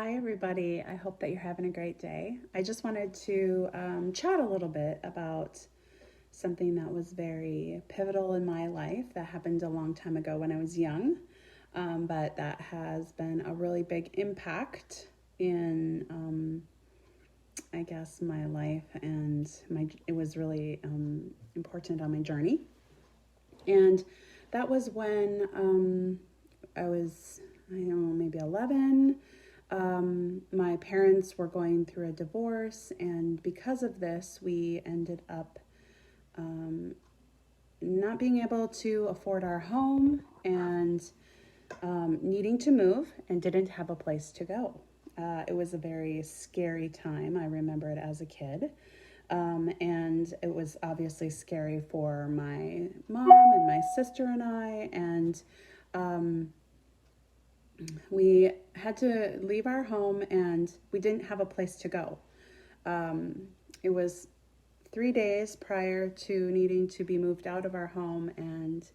Hi, everybody. I hope that you're having a great day. I just wanted to chat a little bit about something that was very pivotal in my life that happened a long time ago when I was young, but that has been a really big impact in, I guess, my life, and it was really important on my journey. And that was when I was, I don't know, maybe 11. My parents were going through a divorce, and because of this, we ended up not being able to afford our home and needing to move and didn't have a place to go. It was a very scary time. I remember it as a kid. And it was obviously scary for my mom and my sister and I. And we had to leave our home and we didn't have a place to go. It was 3 days prior to needing to be moved out of our home, and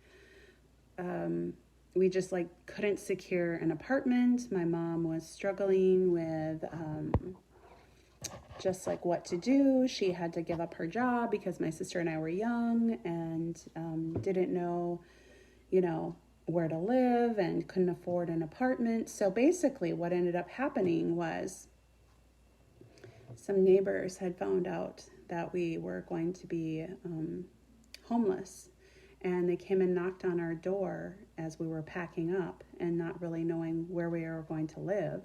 we just couldn't secure an apartment. My mom was struggling with just what to do. She had to give up her job because my sister and I were young and didn't know, where to live and couldn't afford an apartment. So basically what ended up happening was some neighbors had found out that we were going to be homeless, and they came and knocked on our door as we were packing up and not really knowing where we were going to live,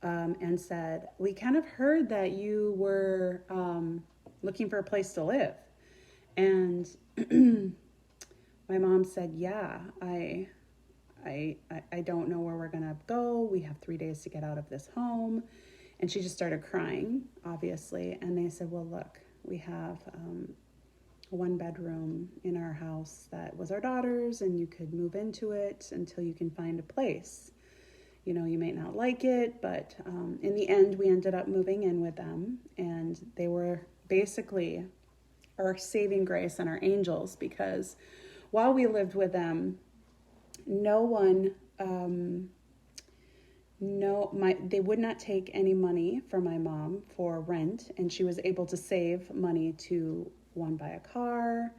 and said, "We kind of heard that you were looking for a place to live." And my mom said, "Yeah, I don't know where we're gonna go. We have 3 days to get out of this home." And she just started crying, obviously. And they said, "Well, look, we have a 1 bedroom in our house that was our daughter's, and you could move into it until you can find a place. You may not like it, but in the end, we ended up moving in with them, and they were basically our saving grace and our angels, because while we lived with them, they would not take any money from my mom for rent, and she was able to save money to, one, buy a car,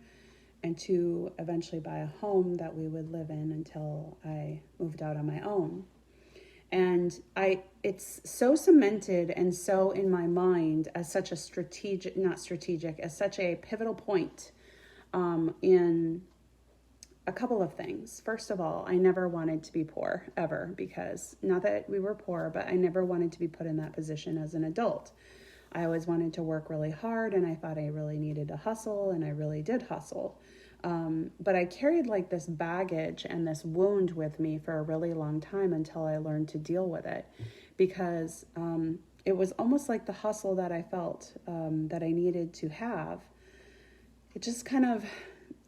and two, eventually buy a home that we would live in until I moved out on my own. And it's so cemented and so in my mind as such a as such a pivotal point in a couple of things. First of all, I never wanted to be poor, ever, because not that we were poor, but I never wanted to be put in that position as an adult. I always wanted to work really hard, and I thought I really needed to hustle, and I really did hustle. But I carried this baggage and this wound with me for a really long time until I learned to deal with it, because it was almost like the hustle that I felt that I needed to have. It just kind of,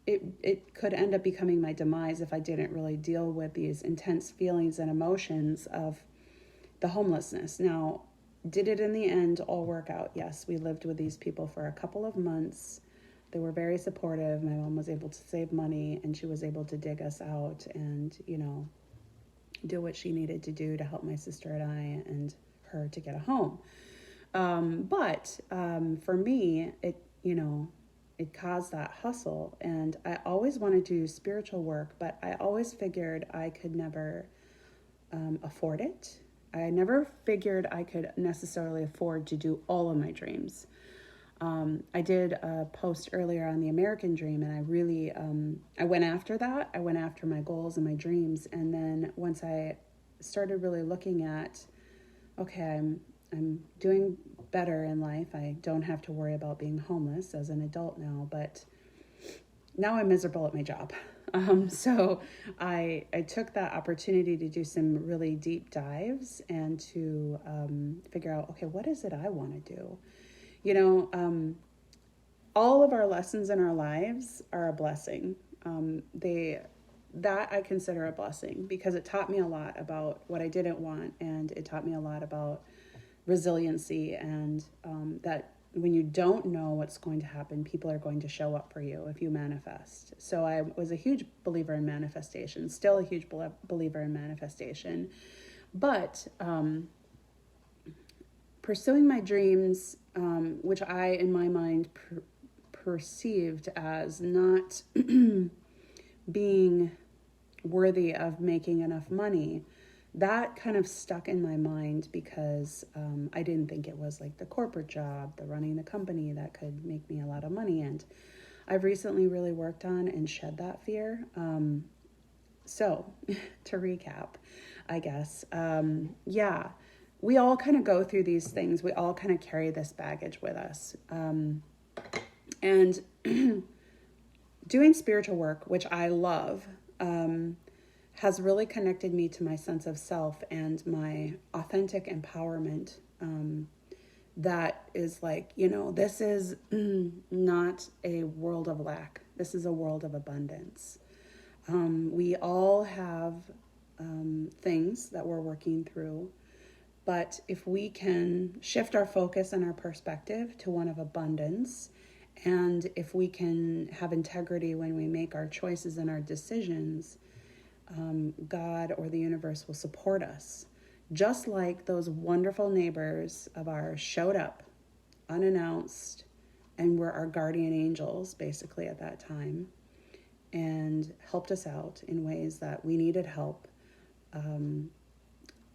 it could end up becoming my demise if I didn't really deal with these intense feelings and emotions of the homelessness. Now, did it in the end all work out? Yes, we lived with these people for a couple of months. They were very supportive. My mom was able to save money, and she was able to dig us out and, do what she needed to do to help my sister and I and her to get a home. But for me, it caused that hustle, and I always wanted to do spiritual work, but I always figured I could never afford it. I never figured I could necessarily afford to do all of my dreams. I did a post earlier on the American dream, and I really, I went after that. I went after my goals and my dreams. And then once I started really looking at, okay, I'm doing better in life. I don't have to worry about being homeless as an adult now, but now I'm miserable at my job. So I took that opportunity to do some really deep dives and to figure out, okay, what is it I want to do? All of our lessons in our lives are a blessing. That I consider a blessing, because it taught me a lot about what I didn't want, and it taught me a lot about resiliency, and that when you don't know what's going to happen, people are going to show up for you if you manifest. So I was a huge believer in manifestation, still a huge believer in manifestation. But pursuing my dreams, which I, in my mind, perceived as not being worthy of making enough money, that kind of stuck in my mind because I didn't think it was like the corporate job, the running the company that could make me a lot of money. And I've recently really worked on and shed that fear. So to recap, I guess, yeah, we all kind of go through these things. We all kind of carry this baggage with us. And doing spiritual work, which I love, has really connected me to my sense of self and my authentic empowerment. That is like, this is not a world of lack. This is a world of abundance. We all have things that we're working through, but if we can shift our focus and our perspective to one of abundance, and if we can have integrity when we make our choices and our decisions, God or the universe will support us. Just like those wonderful neighbors of ours showed up unannounced and were our guardian angels basically at that time and helped us out in ways that we needed help.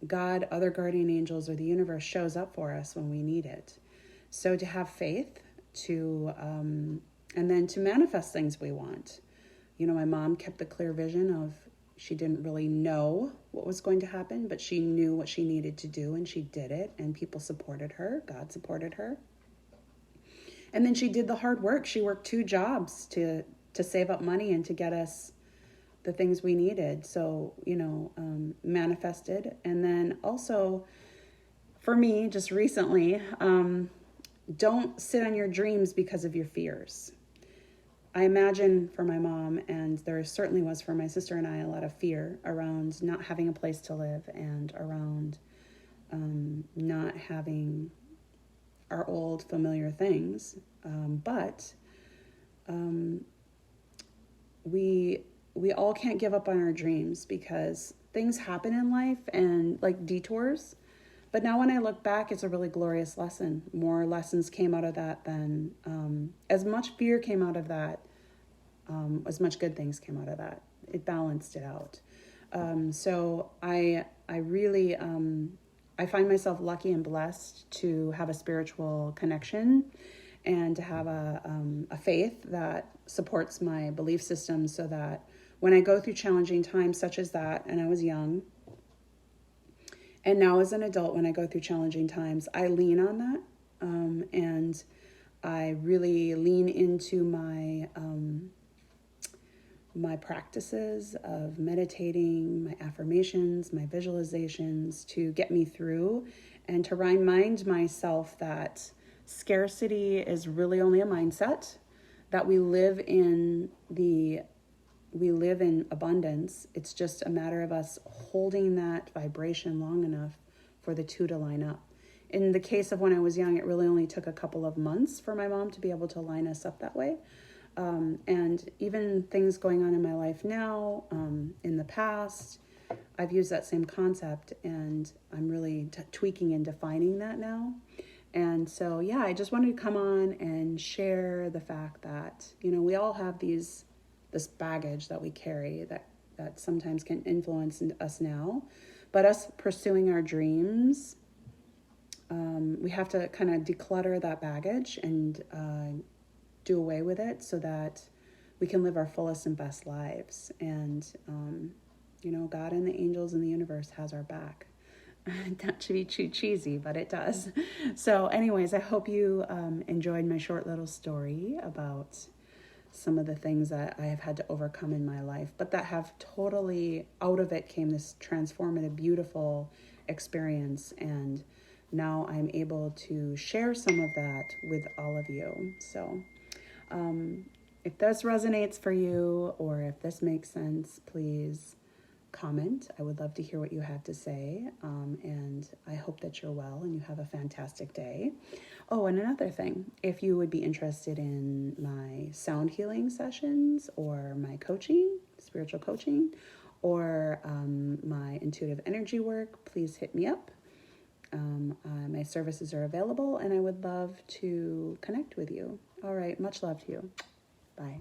God, other guardian angels, or the universe shows up for us when we need it. So to have faith, and then to manifest things we want. My mom kept the clear vision of, she didn't really know what was going to happen, but she knew what she needed to do, and she did it, and people supported her. God supported her. And then she did the hard work. She worked 2 jobs to save up money and to get us the things we needed. So, manifested. And then also, for me, just recently, don't sit on your dreams because of your fears. I imagine for my mom, and there certainly was for my sister and I, a lot of fear around not having a place to live and around not having our old familiar things. But we all can't give up on our dreams because things happen in life and like detours. But now when I look back, it's a really glorious lesson. More lessons came out of that than, as much fear came out of that, as much good things came out of that. It balanced it out. So I really, I find myself lucky and blessed to have a spiritual connection and to have a faith that supports my belief system so that when I go through challenging times such as that, and I was young, and now as an adult, when I go through challenging times, I lean on that, and I really lean into my practices of meditating, my affirmations, my visualizations to get me through and to remind myself that scarcity is really only a mindset, that we live in abundance. It's just a matter of us holding that vibration long enough for the 2 to line up. In the case of when I was young, it really only took a couple of months for my mom to be able to line us up that way. And even things going on in my life now, in the past, I've used that same concept, and I'm really tweaking and defining that now. And so, yeah, I just wanted to come on and share the fact that, we all have this baggage that we carry that sometimes can influence us now. But us pursuing our dreams, we have to kind of declutter that baggage and do away with it so that we can live our fullest and best lives. And, God and the angels and the universe has our back. Not to be too cheesy, but it does. So anyways, I hope you enjoyed my short little story about some of the things that I have had to overcome in my life, but that have totally, out of it came this transformative, beautiful experience. And now I'm able to share some of that with all of you. So if this resonates for you, or if this makes sense, please comment. I would love to hear what you have to say. And I hope that you're well and you have a fantastic day. Oh, and another thing, if you would be interested in my sound healing sessions or my coaching, spiritual coaching, or my intuitive energy work, please hit me up. My my services are available, and I would love to connect with you. All right, much love to you. Bye.